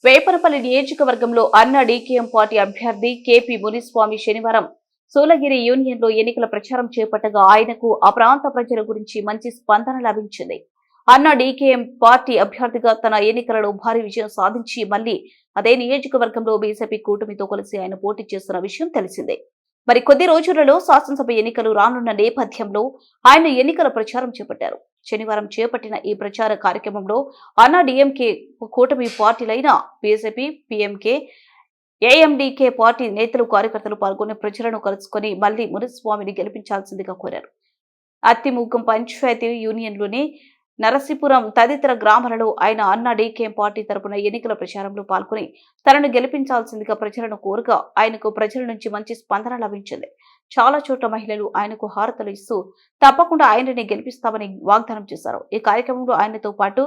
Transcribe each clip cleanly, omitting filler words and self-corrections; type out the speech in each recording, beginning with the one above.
వేపనపల్లి నియోజకవర్గంలో అన్నా డీకేఎం పార్టీ అభ్యర్థి కేపీ మునిస్వామి శనివారం సూలగిరి యూనియన్లో ఎన్నికల ప్రచారం చేపట్టగా ఆయనకు ఆ ప్రాంత ప్రజల గురించి మంచి స్పందన లభించింది. అన్నా డీకేఎం పార్టీ అభ్యర్థిగా తన ఎన్నికలలో భారీ విజయం సాధించి మళ్లీ అదే నియోజకవర్గంలో బీజేపీ కూటమితో కలిసి ఆయన పోటీ చేస్తున్న విషయం తెలిసిందే. మరి కొద్ది రోజులలో శాసనసభ ఎన్నికలు రానున్న నేపథ్యంలో ఆయన ఎన్నికల ప్రచారం చేపట్టారు. శనివారం చేపట్టిన ఈ ప్రచార కార్యక్రమంలో అన్నా డీఎంకే కూటమి పార్టీలైన బీజేపీ, పీఎంకే, ఏఎండీకే పార్టీ నేతలు, కార్యకర్తలు పాల్గొని ప్రజలను కలుసుకుని మళ్లీ మునిస్వామిని గెలిపించాల్సిందిగా కోరారు. అత్తిముగ్గం పంచాయతీ యూనియన్లోని నరసీపురం తదితర గ్రామాలలో ఆయన అన్నా డీకేఎం పార్టీ తరపున ఎన్నికల ప్రచారంలో పాల్గొని తనను గెలిపించాల్సిందిగా ప్రజలను కోరగా ఆయనకు ప్రజల నుంచి మంచి స్పందన లభించింది. చాలా చోట్ల మహిళలు ఆయనకు హారతలు ఇస్తూ తప్పకుండా ఆయనని గెలిపిస్తామని వాగ్దానం చేశారు. ఈ కార్యక్రమంలో ఆయనతో పాటు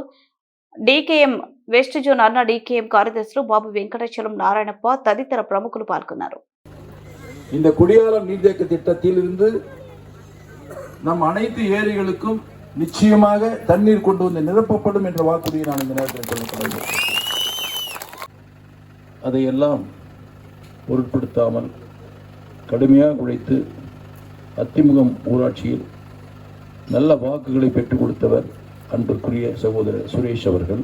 డీకేఎం వెస్ట్ జోన్ అన్నా డీకేఎం కార్యదర్శులు బాబు వెంకటాచలం, నారాయణప్ప తదితర ప్రముఖులు పాల్గొన్నారు. இந்த குடியாலம் நீர்த்தேக்க திட்டத்திலிருந்து நம் அனைத்து ஏரிகளுக்கும் நிச்சயமாக தண்ணீர் கொண்டு வந்து நிரப்பப்படும் என்ற வாக்குறுதியை நான் இந்த நேரத்தில் சொல்லப்படுகிறேன். அதையெல்லாம் பொருட்படுத்தாமல் கடுமையாக உழைத்து அத்திமுகம் ஊராட்சியில் நல்ல வாக்குகளை பெற்றுக் கொடுத்தவர் அன்பிற்குரிய சகோதரர் சுரேஷ் அவர்கள்.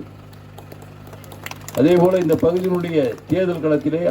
அதேபோல இந்த பகுதியினுடைய தேர்தல் களத்திலே